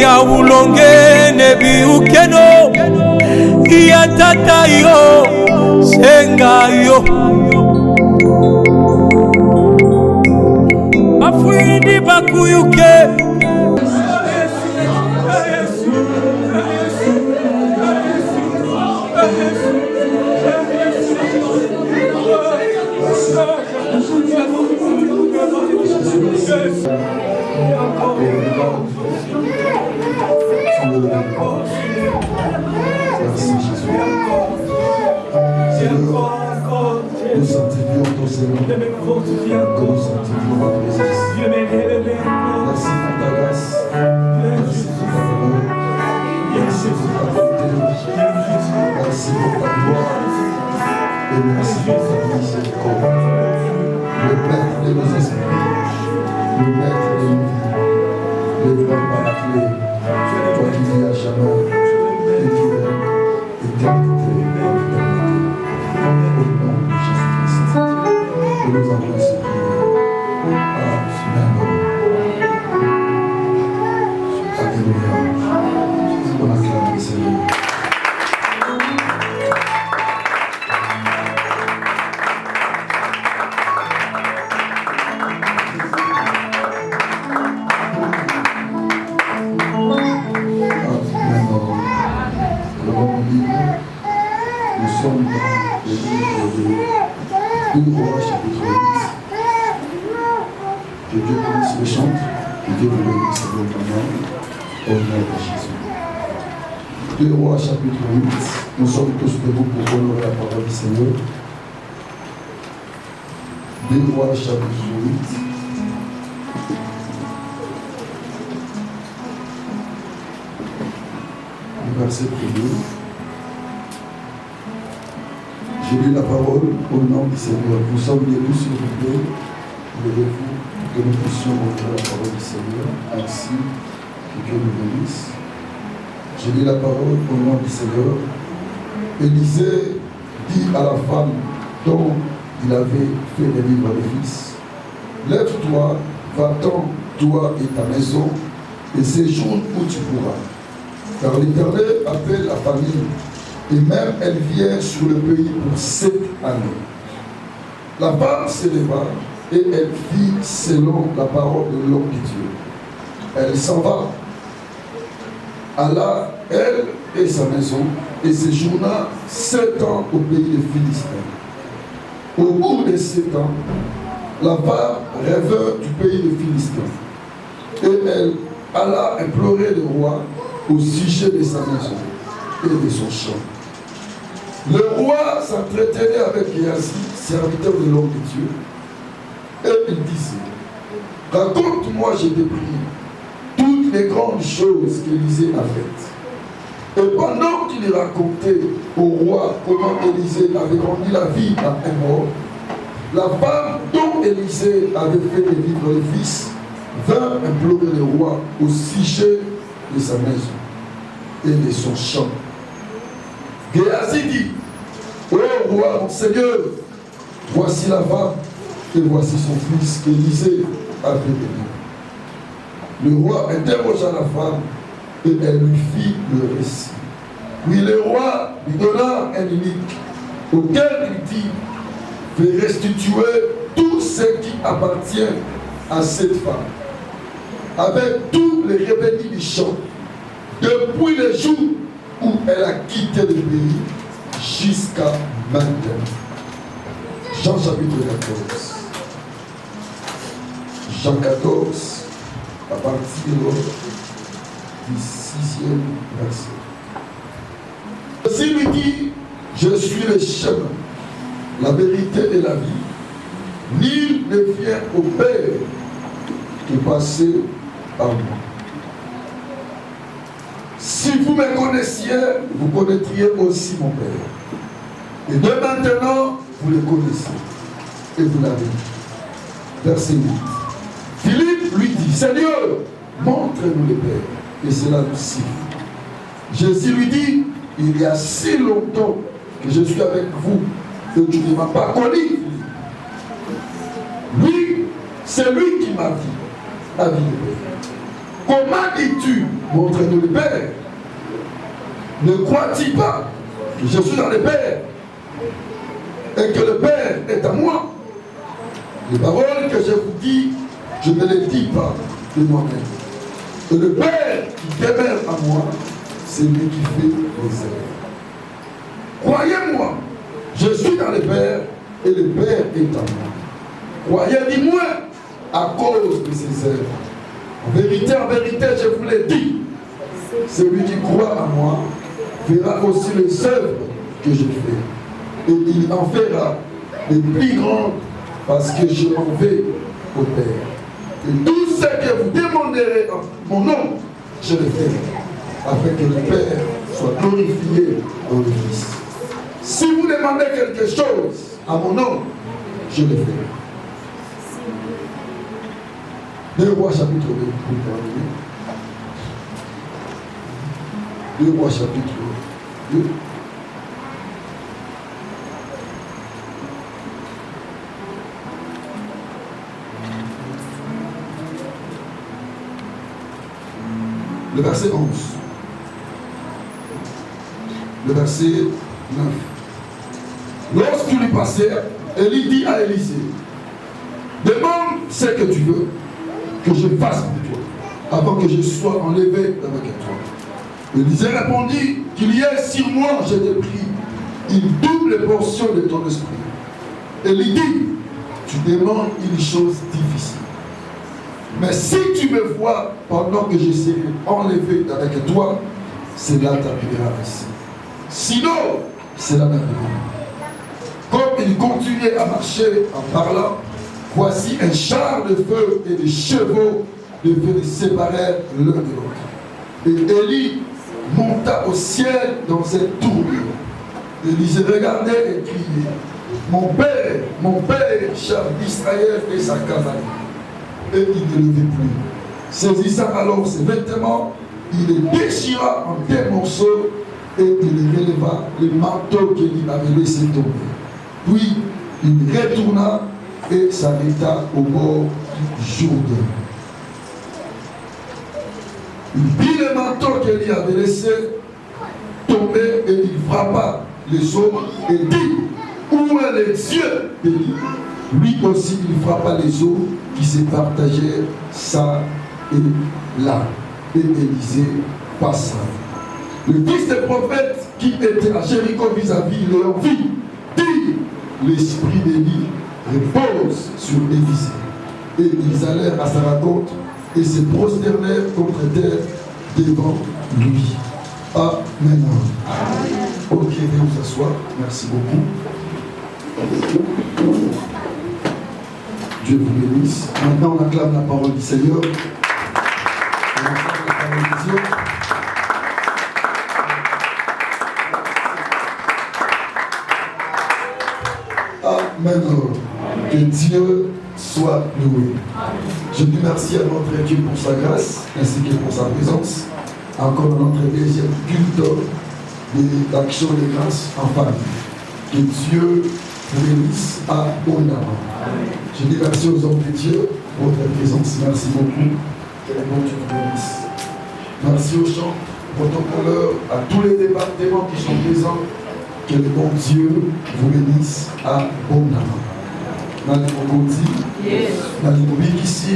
ya ulonge nebi ukeno ya tata yo senga yo afuindi bakuyuke Merci Jésus. Nous sanctifions ton Seigneur. Nous sanctifions ta présence. Merci pour ta grâce. Merci pour ta faveur. Merci pour ta bonté. Merci pour ta gloire. Et merci pour ta miséricorde. Le maître de nos esprits. Le maître de nos vies. Le grand paraclet. Toi qui vis à jamais. Et qui est éternité en éternité. Au nom de Jésus-Christ. Que nous avons cette prière. Amen. Alléluia. On acclame le Seigneur. Nous sommes dans le livre de 2 Rois chapitre 8. Que Dieu bénisse le chant, que Dieu vous bénisse abondamment au nom de Jésus. 2 Rois chapitre 8. Nous sommes tous debout pour honorer la parole du Seigneur. 2 Rois chapitre 8. Verset 1er. Je lis la parole au nom du Seigneur. Nous sommes debout s'il vous plaît. Levez-vous que nous puissions ouvrir la parole du Seigneur. Ainsi que Dieu nous bénisse. Je lis la parole au nom du Seigneur. Élisée dit à la femme dont il avait fait vivre les fils: lève-toi, va-t'en, toi et ta maison, et séjourne où tu pourras. Car l'Éternel appelle la famine, et même elle vient sur le pays pour 7 années. La femme s'éleva, et elle fit selon la parole de l'homme de Dieu. Elle s'en va, alla, elle et sa maison, et séjourna 7 ans au pays des Philistins. Au bout de 7 ans, la femme revint du pays des Philistins, et elle alla implorer le roi au sujet de sa maison et de son champ. Le roi s'entretenait avec Géasi, serviteur de l'homme de Dieu, et il disait: raconte-moi, je te prie, toutes les grandes choses qu'Élisée a faites. Et pendant qu'il racontait au roi comment Élisée avait rendu la vie à un mort, la femme dont Élisée avait fait vivre le fils vint implorer le roi au sujet de sa maison et de son champ. Géasi dit: ô roi, mon Seigneur, voici la femme et voici son fils qu'Élisée a fait venir. Le roi interrogea la femme et elle lui fit le récit. Puis le roi lui donna un unique auquel il dit: fais restituer tout ce qui appartient à cette femme, avec tous les revenus du champ, depuis le jour où elle a quitté le pays jusqu'à maintenant. Jean chapitre 14. Jean 14, à partir du 6e verset. S'il lui dit: je suis le chemin, la vérité et la vie, nul ne vient au Père que passer par moi. Si vous me connaissiez, vous connaîtriez aussi mon Père. Et de maintenant, vous le connaissez. Et vous l'avez dit. Verset 8. Philippe lui dit: Seigneur, montre-nous le Père, et cela nous suffit. Jésus lui dit: il y a si longtemps que je suis avec vous, et tu ne m'as pas connu. Lui, c'est lui qui m'a dit la vie de Père. Comment dis-tu, montre-nous le Père? Ne crois-tu pas que je suis dans le Père et que le Père est à moi? Les paroles que je vous dis, je ne les dis pas de moi-même. Et le Père qui demeure à moi, c'est lui qui fait les œuvres. Croyez-moi, je suis dans le Père et le Père est à moi. Croyez du moins à cause de ses œuvres. En vérité, je vous l'ai dit, celui qui croit à moi verra aussi les œuvres que je fais. Et il en fera les plus grandes parce que je m'en vais au Père. Et tout ce que vous demanderez en mon nom, je le ferai, afin que le Père soit glorifié dans le Fils. Si vous demandez quelque chose à mon nom, je le ferai. 2 Rois chapitre 2, pour terminer. 2 Rois chapitre 2. Le verset 11. Le verset 9. Lorsqu'il y passait, Élie dit à Élisée, demande ce que tu veux que je fasse pour toi, avant que je sois enlevé avec toi. Élisée répondit, qu'il y ait sur moi, je te prie, une double portion de ton esprit. Élie dit, tu demandes une chose difficile. Mais si tu me vois pendant que je serai enlevé avec toi, cela t'arrivera ainsi. Sinon, cela n'arrivera. Comme il continuait à marcher en parlant, voici un char de feu et des chevaux de feu les séparèrent l'un de l'autre. Et Élie monta au ciel dans cette tourbillon. Élisée regardait et criait, mon père, char d'Israël et sa cavalerie. Et il ne levait plus. Saisissant alors ses vêtements, il les déchira en 2 morceaux et il releva le manteau qu'il avait laissé tomber. Puis il retourna et s'arrêta au bord du Jourdain. Il vit le manteau qu'il avait laissé tomber et il frappa les eaux et dit, où est le Dieu d'Élie? Lui aussi il frappa les eaux qui se partageaient ça et là. Et Élisée passa. Le fils des prophètes qui était à Jéricho vis-à-vis leur vie dit, l'esprit d'Élie repose sur Élisée. Et ils allèrent à sa rencontre et se prosternèrent contre terre devant lui. Amen. Ok, veuillez vous asseoir. Merci beaucoup. Dieu vous bénisse. Maintenant, on acclame la parole du Seigneur. On acclame la parole de Dieu. Amen. Que Dieu soit loué. Je dis merci à notre Dieu pour sa grâce ainsi que pour sa présence. Encore notre deuxième culte d'action de grâce en famille. Que Dieu vous bénisse abondamment. Je dis merci aux hommes de Dieu pour votre présence. Merci beaucoup. Que le bon Dieu vous bénisse. Merci aux chants, protocoleurs, à tous les départements qui sont présents. Que le bon Dieu vous bénisse abondamment. Dans les Mokoti, dans les Mobikissi,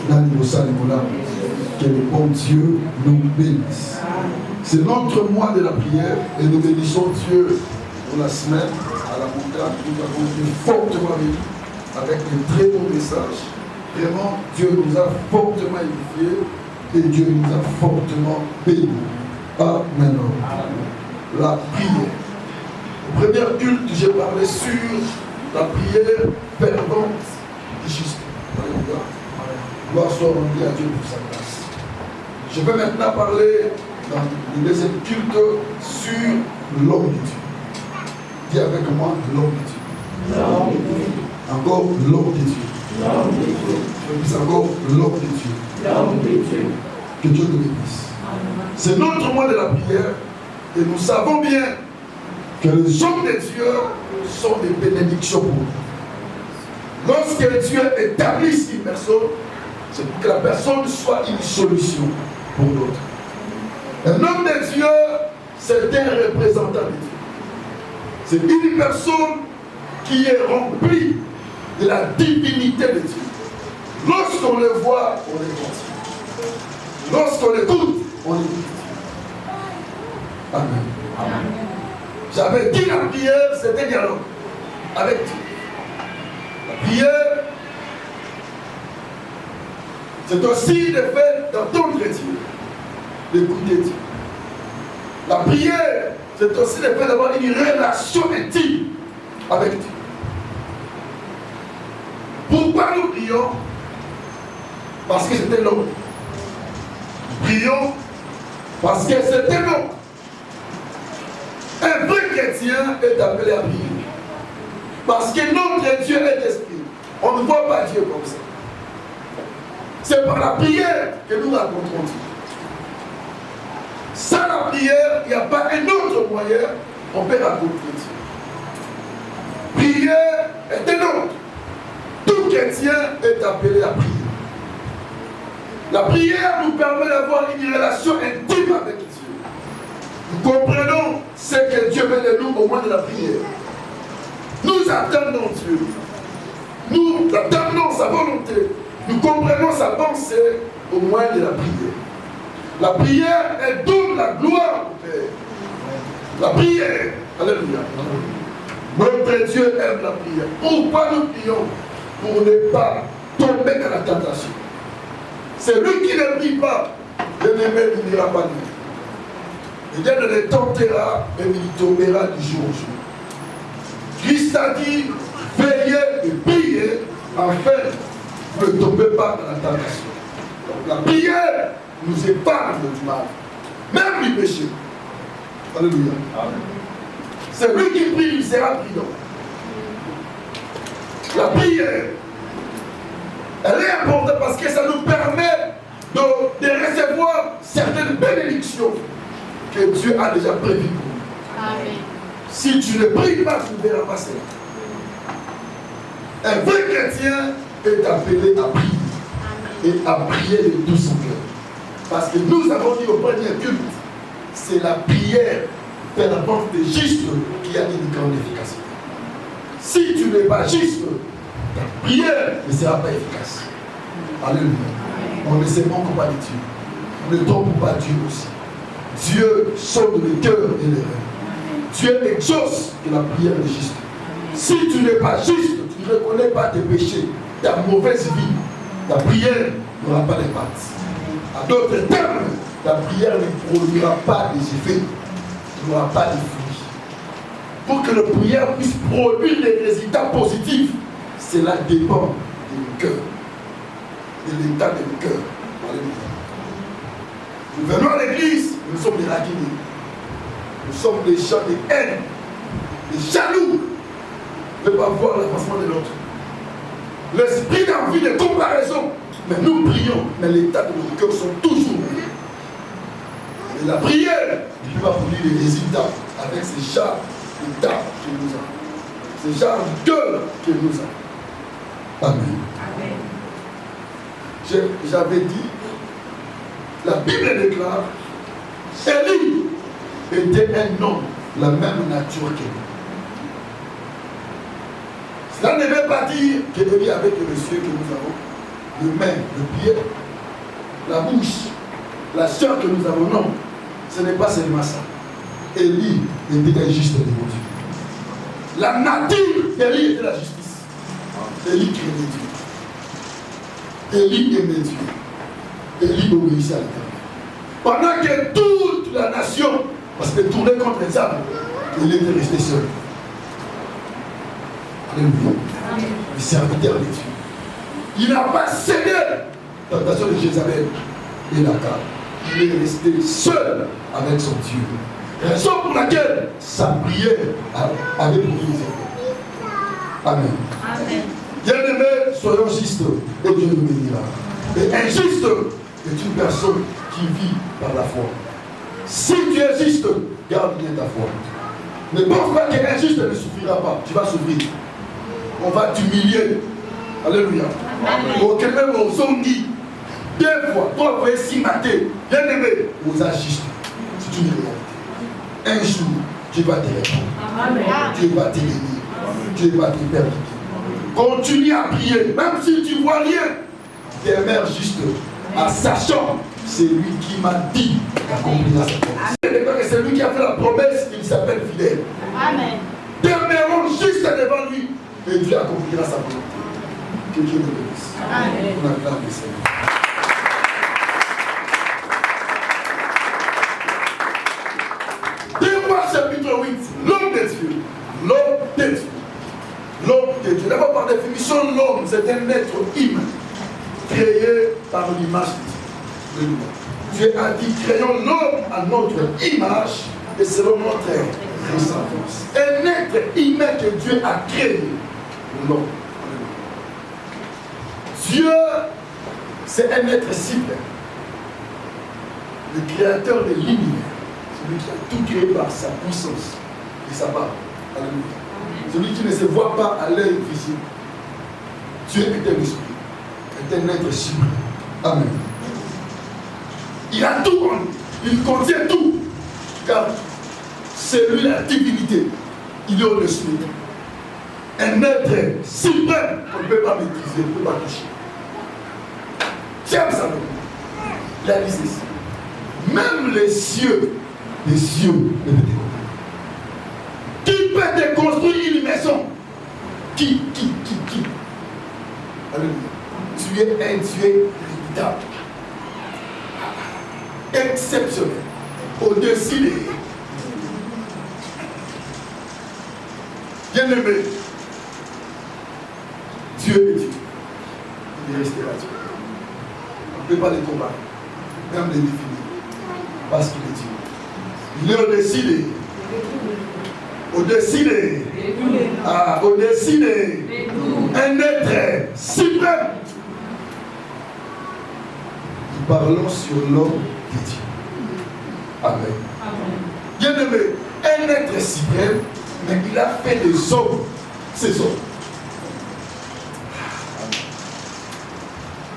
dans les Mosalimola. Que le bon Dieu nous bénisse. C'est notre mois de la prière et nous bénissons Dieu pour la semaine à la montagne. Nous avons été fortement bénis avec un très bon message. Vraiment, Dieu nous a fortement édifiés et Dieu nous a fortement bénis. Amen. La prière. Au premier culte, j'ai parlé sur la prière fervente du juste. Gloire soit rendue à Dieu pour sa grâce. Je vais maintenant parler dans le deuxième culte sur l'omnitude. Dis avec moi l'omnitude. Encore l'omnitude. Je dis encore l'omnitude. Que Dieu nous bénisse. C'est notre mois de la prière et nous savons bien que les hommes de Dieu sont des bénédictions pour nous. Lorsque Dieu établit une personne, c'est pour que la personne soit une solution pour l'autre. Un homme de Dieu, c'est un représentant de Dieu. C'est une personne qui est remplie de la divinité de Dieu. Lorsqu'on le voit, on le voit. Lorsqu'on l'écoute, on l'écoute. Amen. Amen. J'avais dit la prière, c'est un dialogue avec Dieu. La prière, c'est aussi le fait d'entendre Dieu, d'écouter Dieu. La prière, c'est aussi le fait d'avoir une relation intime avec Dieu. Pourquoi nous prions? Parce que c'était l'homme. Nous prions parce que c'était l'homme. Un vrai chrétien est appelé à prier. Parce que notre Dieu est esprit. On ne voit pas Dieu comme ça. C'est par la prière que nous rencontrons Dieu. Sans la prière, il n'y a pas un autre moyen on peut rencontrer Dieu. Prière est un autre. Tout chrétien est appelé à prier. La prière nous permet d'avoir une relation intime avec Dieu. Nous comprenons ce que Dieu veut de nous au moins de la prière. Nous attendons Dieu. Nous attendons sa volonté. Nous comprenons sa pensée au moins de la prière. La prière, elle donne la gloire au Père. La prière, alléluia. Notre Dieu aime la prière. Pourquoi nous prions? Pour ne pas tomber dans la tentation. C'est lui qui ne prie pas, l'ennemi n'ira pas lui. Il ne le tentera, mais il tombera du jour au jour. Christ a dit, veillez et priez, afin de ne tomber pas dans la tentation. Donc la prière nous épargne du mal, même du péché. Alléluia. C'est lui qui prie, il sera brillant. La prière, elle est importante parce que ça nous permet de recevoir certaines bénédictions que Dieu a déjà prévues pour nous. Amen. Si tu ne pries pas, tu ne verras pas cela. Un vrai chrétien est appelé à prier. Et à prier de tout son cœur. Parce que nous avons dit au premier culte, c'est la prière fervente et juste qui a une grande efficacité. Si tu n'es pas juste, ta prière ne sera pas efficace. Alléluia. On ne se manque pas de Dieu. On ne trompe pas Dieu aussi. Dieu sonde le cœur et les reins. Dieu exauce que la prière est juste. Si tu n'es pas juste, tu ne reconnais pas tes péchés, ta mauvaise vie, ta prière n'aura pas d'impact. À d'autres termes, ta prière ne produira pas des effets, n'aura pas de fruits. Pour que la prière puisse produire des résultats positifs, cela dépend du cœur, de l'état de mon cœur. Alléluia. Nous venons à l'église, nous sommes des raquinés. Nous sommes des gens de haine, des jaloux. Ne pas voir l'avancement de l'autre. L'esprit d'envie de comparaison. Mais nous prions, mais l'état de nos cœurs sont toujours meilleurs. Et la prière ne peut pas produire des résultats avec ces genres d'état que nous avons. Ces genres de cœur que nous avons. Amen. Amen. J'avais dit, la Bible déclare, Élie était un homme, la même nature que nous. Cela ne veut pas dire qu'Élie avec le monsieur que nous avons, le main, le pied, la bouche, la chair que nous avons, non. Ce n'est pas seulement ça. Élie était un juste devant Dieu. La nature d'Élie était la justice. Élie craignait Dieu. Élie aimait Dieu. Élie obéissait à l'Éternel. Pendant que toute la nation, parce qu'elle tournait contre les âmes, Élie était resté seul. Alléluia. Le serviteur de Dieu. Il n'a pas cédé la tentation de Jézabel et d'Akab. Il est resté seul avec son Dieu. Raison pour laquelle sa prière avait produit des effets. Amen. Amen. Bien-aimés, soyons justes et Dieu nous bénira. Et injuste est une personne qui vit par la foi. Si tu es juste, garde bien ta foi. Ne pense pas que l'injuste ne souffrira pas. Tu vas souffrir. On va t'humilier. Alléluia. Même aux zombies, 2 fois, 3 fois, si maté, bien aimé, vous ajustez. C'est une réalité. Un jour, tu vas te répondre. Tu vas te bénir. Tu vas te perdre. Continue à prier, même si tu ne vois rien. Demeure juste en sachant, c'est lui qui m'a dit d'accomplir sa promesse. C'est lui qui a fait la promesse, il s'appelle fidèle. Amen. Demeurons juste devant lui et Dieu accomplira sa volonté. Que Dieu nous bénisse. Amen. On acclame le Seigneur. Chapitre 8, l'homme de Dieu. L'homme de Dieu. L'homme de Dieu. D'abord, par définition, l'homme, c'est un être humain créé par l'image de Dieu. Dieu a dit, créons l'homme à notre image et selon notre ressemblance. Un être humain que Dieu a créé, l'homme. Dieu, c'est un être simple. Le créateur de l'univers. Celui qui a tout créé par sa puissance et sa part. Alléluia. Celui qui ne se voit pas à l'œil visible. Dieu est un esprit, est un être sublime. Amen. Il a tout en lui. Il contient tout. Car c'est lui la divinité. Il est au-dessus. Un être suprême qu'on ne peut pas maîtriser, on ne peut pas toucher. J'aime ça. Il a dit ceci. Même les cieux ne peuvent te construire. Qui peut te construire une maison? Qui? Alléluia. Tu es un Dieu redoutable, exceptionnel, au-dessus des... Bien-aimé, Dieu est Dieu. Il est resté là. On ne peut pas les combattre, même les définir, parce qu'il est Dieu. Il est au-dessus des... Au-dessus des... au-dessus des... Un être suprême. Nous parlons sur l'homme de Dieu. Amen. Bien-aimé, un être suprême, mais il a fait des hommes, ces hommes.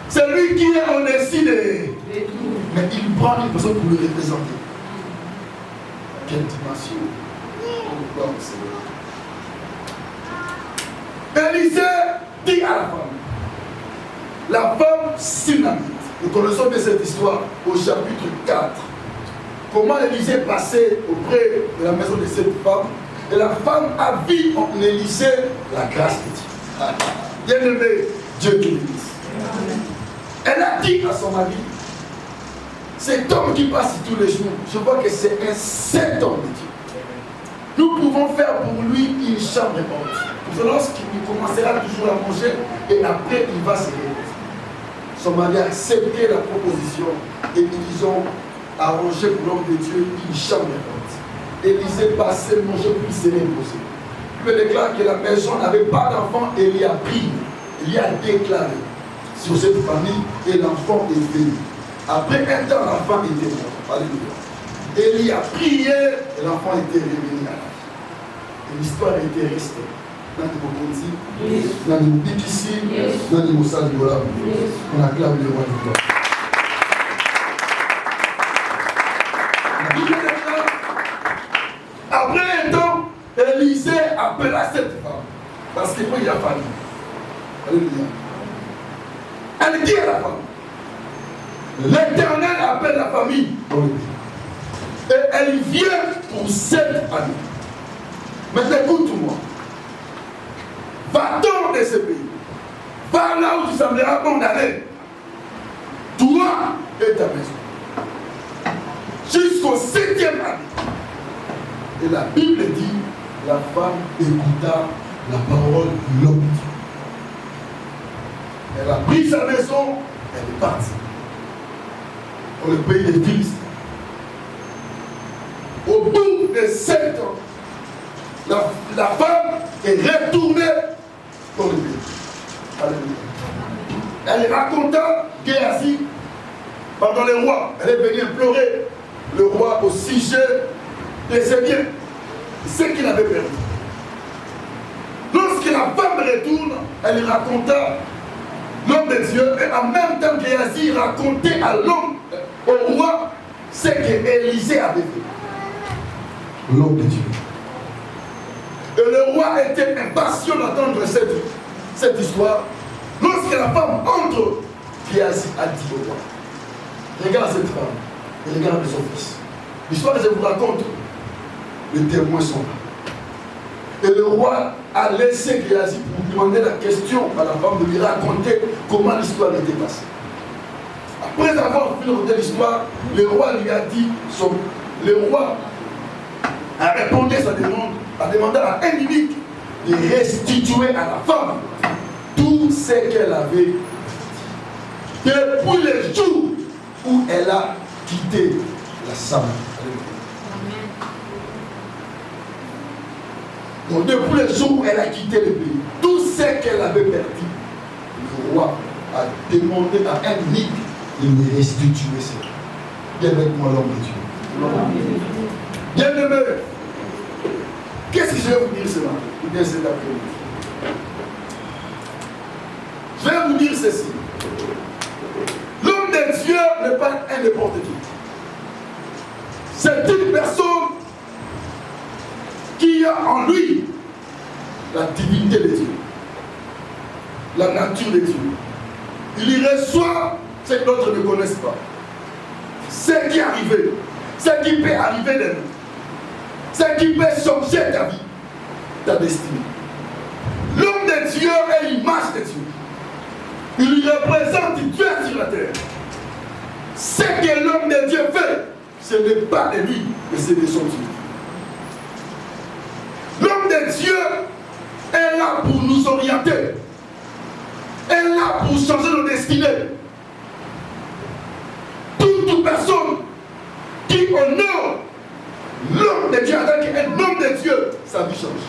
C'est lui qui est au-dessus des... Mais il prend une personne pour le représenter. Quelle dimension. Élisée dit à la femme Sunamite. Nous connaissons bien cette histoire au chapitre 4. Comment Élisée passait auprès de la maison de cette femme. Et la femme a vu en Élisée la grâce de Dieu. Bien-aimé, Dieu te bénisse. Elle a dit à son mari, cet homme qui passe tous les jours, je vois que c'est un saint homme de Dieu. Nous pouvons faire pour lui une chambre haute. Lorsqu'il commencera toujours à manger et après il va se reposer. Son mari a accepté la proposition et ils ont arrangé pour l'homme de Dieu une chambre haute. Élisée passait manger puis se reposer. Il me déclare que la maison n'avait pas d'enfant et il y a prié. Il y a déclaré sur cette famille et l'enfant est venu. Après un temps, l'enfant était mort. Alléluia. Et il a prié et l'enfant était revenu à la vie. Et l'histoire était restée. Dans le monde ici, dans le Moussal de l'Olam. On acclame le roi du roi. Après un temps, Élisée appela cette femme. Parce qu'il y a fallu. Alléluia. Elle dit à la femme, l'Éternel appelle la famille. Et elle vient pour 7 années. Mais écoute-moi. Va-t'en de ce pays. Va là où tu sembleras bon d'aller. Toi et ta maison. Jusqu'au 7e année. Et la Bible dit, la femme écouta la parole de l'homme. Elle a pris sa maison, elle est partie. Pour le pays des Philistins. Au bout de 7 ans, la femme est retournée dans le pays. Alléluia. Elle raconta Géasi, pendant le roi, elle est venue implorer le roi au sujet de ses biens, ce qu'il avait perdu. Lorsque la femme retourne, elle raconta l'homme de Dieu, et en même temps Géasi racontait à l'homme, au roi, ce qu'Élisée avait fait. L'homme de Dieu. Et le roi était impatient d'entendre cette histoire. Lorsque la femme entre, Géasi a dit au roi, regarde cette femme et regarde son fils. L'histoire que je vous raconte, les témoins sont là. Et le roi a laissé Géasi pour demander la question à la femme de lui raconter comment l'histoire était passée. Après avoir fini de raconter l'histoire, le roi lui a dit, le roi a répondu à sa demande, a demandé à un unique de restituer à la femme tout ce qu'elle avait depuis le jour où elle a quitté la Samarie. Donc depuis le jour où elle a quitté le pays, tout ce qu'elle avait perdu, le roi a demandé à un unique de lui restituer ça. Viens avec moi l'homme de Dieu. Bien aimé, qu'est-ce que je vais vous dire ce matin ou bien cet après-midi? Je vais vous dire ceci. L'homme de Dieu n'est pas un n'importe qui. C'est une personne qui a en lui la divinité de Dieu, la nature de Dieu. Il y reçoit ce que d'autres ne connaissent pas. Ce qui est arrivé, ce qui peut arriver de nous, ce qui peut changer ta vie, ta destinée. L'homme de Dieu est l'image de Dieu. Il lui représente Dieu sur la terre. Ce que l'homme de Dieu fait, ce n'est pas de lui, mais c'est de son Dieu. L'homme de Dieu est là pour nous orienter, est là pour changer nos destinées. Toute personne qui honore l'homme de Dieu en tant qu'un homme de Dieu, sa vie change.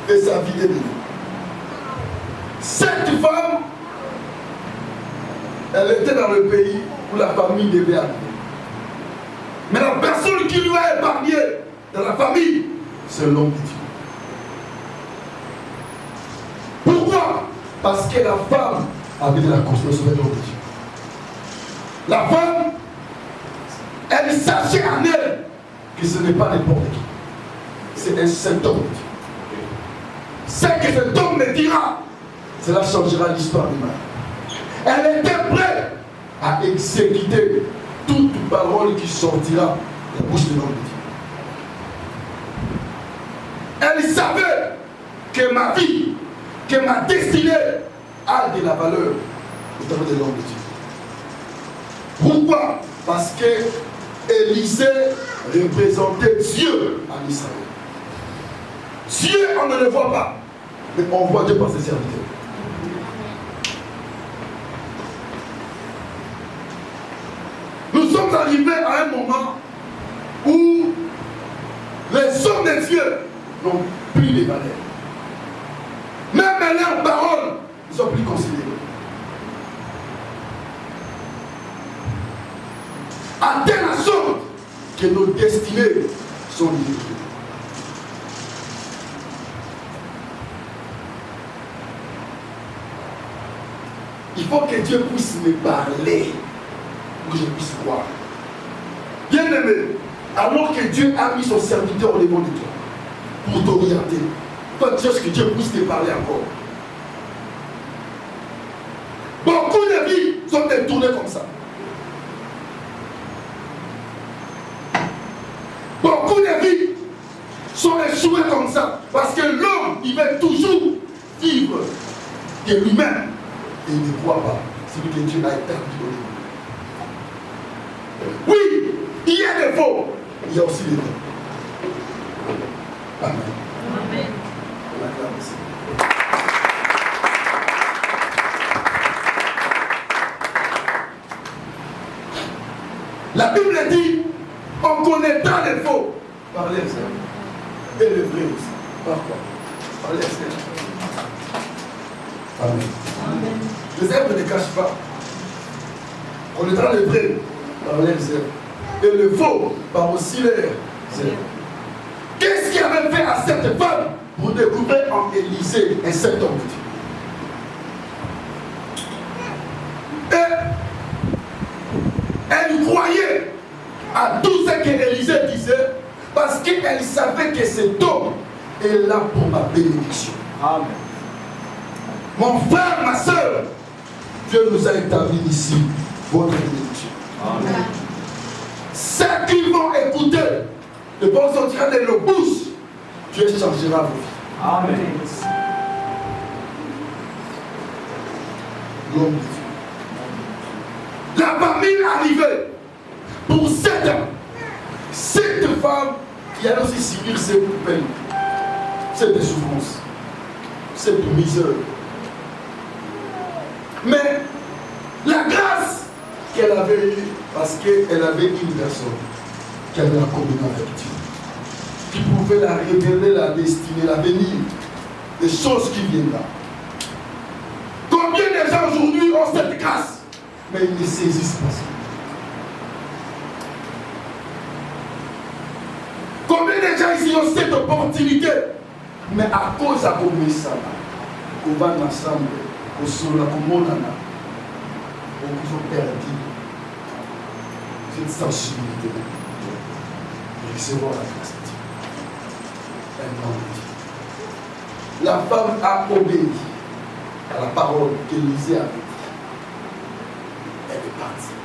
Et sa vie est bénie. Cette femme, elle était dans le pays où la famille devait arriver. Mais la personne qui lui a épargné dans la famille, c'est l'homme de Dieu. Pourquoi? Parce que la femme avait de la confiance avec l'homme de Dieu. La femme, elle sachait en elle que ce n'est pas n'importe qui. C'est un seul homme de Dieu. Ce que cet homme me dira, cela changera l'histoire du mal. Elle était prête à exécuter toute parole qui sortira de la bouche de l'homme de Dieu. Elle savait que ma vie, que ma destinée a de la valeur au travers de l'homme de Dieu. Pourquoi? Parce que Élisée représentait Dieu en Israël. Dieu, on ne le voit pas, mais on voit Dieu par ses serviteurs. Nous sommes arrivés à un moment où les hommes de Dieu n'ont plus les valeurs. Même leurs paroles ne sont plus considérées. À telle sorte que nos destinées sont liées. Il faut que Dieu puisse me parler pour que je puisse voir. Bien aimé, alors que Dieu a mis son serviteur au devant de toi pour t'orienter, toi tu cherches que Dieu puisse te parler encore. Beaucoup de vies sont détournées comme ça. Beaucoup de vies sont échouées comme ça. Parce que l'homme, il veut toujours vivre de lui-même. Et il ne croit pas. Celui que Dieu a établi au début. Oui, il y a des faux. Il y a aussi des vrais. Amen. Amen. La Bible dit, on connaîtra les faux par les œuvres et les vrais aussi. Par quoi? Par les œuvres. Amen. Amen. Les œuvres ne cachent pas. On connaîtra les vrais par les œuvres et le faux par aussi les œuvres. Qu'est-ce qu'il avait fait à cette femme pour découvrir en Élisée un seul homme de Dieu? Elle croyait à tout ce qu'Élisée disait parce qu'elle savait que cet homme est là pour ma bénédiction. Amen. Mon frère, ma soeur, Dieu nous a établis ici votre bénédiction. Amen. Ceux qui vont écouter ne vont sortir de nos bouches. Dieu changera vos vies. Amen. L'homme de Dieu. La famine arrivée pour 7 ans. Cette femme qui allait aussi subir cette peine, cette souffrance, cette misère. Mais la grâce qu'elle avait eue, parce qu'elle avait une personne qui avait la communion avec Dieu, qui pouvait la révéler, la destinée, l'avenir, des choses qui viennent là. Combien de gens aujourd'hui ont cette grâce, mais ils ne saisissent pas ça. Combien de gens ici ont cette opportunité, mais à cause à combien ça va, qu'on va ensemble, qu'on se la commande, on ont perdu cette sensibilité de recevoir la grâce de Dieu. La femme a obéi à la parole qu'Élisée avait dit. Elle est partie.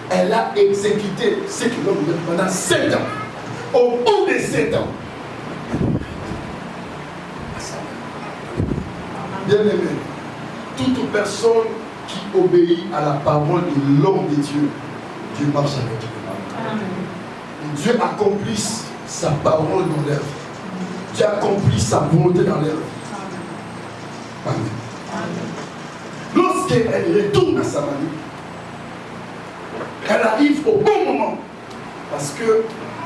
Elle a exécuté ce que l'homme dit pendant 7 ans. Au bout de 7 ans. Bien aimé, toute personne qui obéit à la parole de l'homme de Dieu, Dieu marche avec lui. Dieu accomplit sa parole dans leur vie. Dieu accomplit sa volonté dans leur vie. Amen. Lorsqu'elle retourne à Samarie, elle arrive au bon moment. Parce que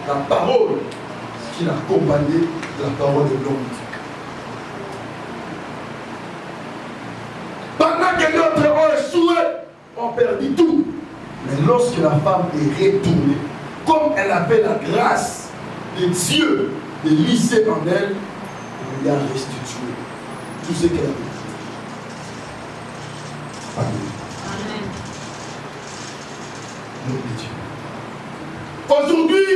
la parole qui l'accompagnait, la parole de l'homme de Dieu. Pendant que d'autres ont échoué, ont perdu tout. Mais lorsque la femme est retournée, comme elle avait la grâce de Dieu de lisser en elle, on lui a restitué tout ce qu'elle avait dit. Amen. Aujourd'hui,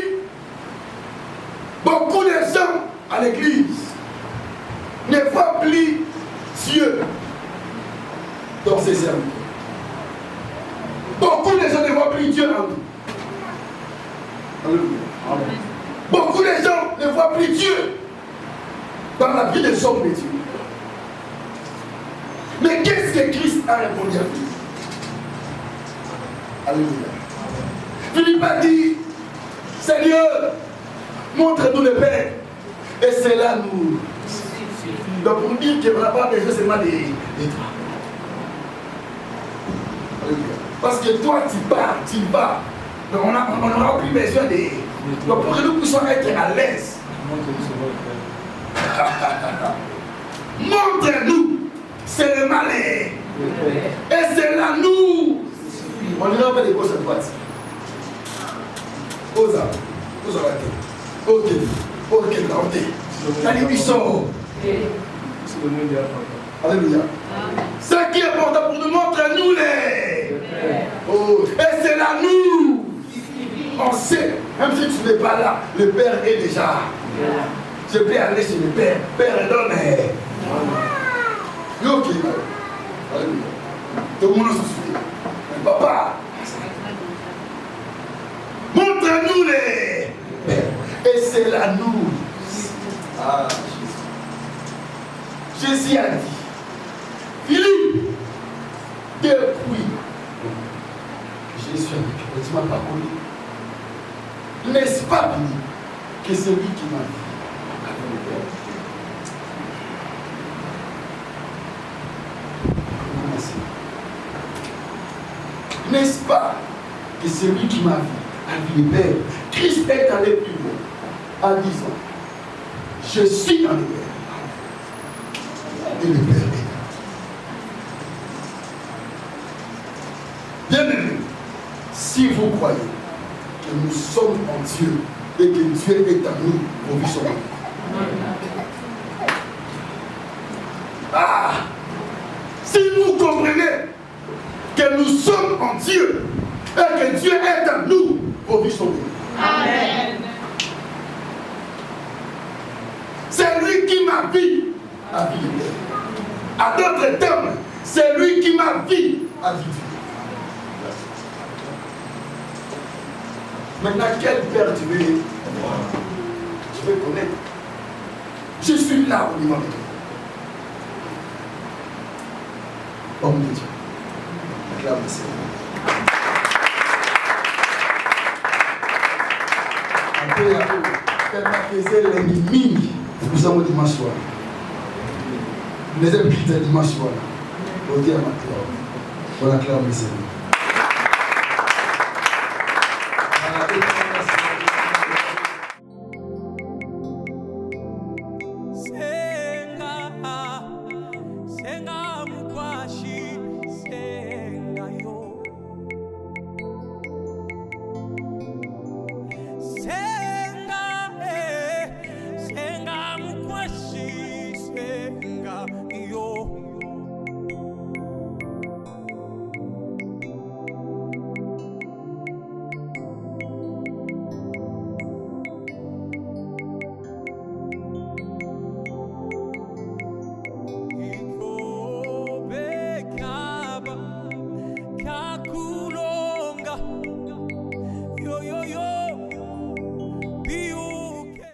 beaucoup de gens à l'église ne voient plus Dieu dans ses services. Beaucoup de gens ne voient plus Dieu en nous. Alléluia. Amen. Beaucoup de gens ne voient plus Dieu dans la vie des hommes de Dieu. Mais qu'est-ce que Christ a répondu à Philippe? Alléluia. Philippe a dit, Seigneur, montre-nous le Père. Et c'est là nous. Donc pour dire qu'on n'a pas besoin seulement de toi. Alléluia. Parce que toi tu pars, tu vas. Donc on n'aura plus besoin de... Donc pour que nous puissions être à l'aise. Montre-nous. C'est le malheur. Et c'est là nous. On ne pas les gauches à droite. Osa. Osa la tête. Ok. Ok, la tête. T'as sort. Alléluia. Ce qui est important pour nous, montre-nous les. Oh. Et c'est là nous. On sait, même si tu n'es pas là, le Père est déjà. Je peux aller chez le Père. Père donne. Ok. Alléluia. Tout le monde se souvient. Papa, montre-nous les. Et c'est là nous. Ah, Jésus a dit, Philippe, depuis, Jésus a dit, tu ne m'as pas connu. N'est-ce pas, Philippe, que c'est lui qui m'a dit. N'est-ce pas que c'est lui qui m'a vu a vu le Père? Christ est allé plus loin en disant, je suis dans le Père. Et le Père est là. Bien aimé, si vous croyez que nous sommes en Dieu et que Dieu est en nous, vos vies sont en nous. Ah! Si vous comprenez que nous sommes en Dieu et pour vivre son vie. Amen. C'est lui qui m'a vie à vivre. À d'autres termes, c'est lui qui m'a vie à vivre. Maintenant, quel père tu veux voir? Tu veux connaître? Je suis là au niveau de toi. Homme de Dieu. Acclame le Seigneur. Après, l'ennemi, nous avons dimanche soir. Nous avons dimanche soir. On dit à ma clé. On acclame le Seigneur.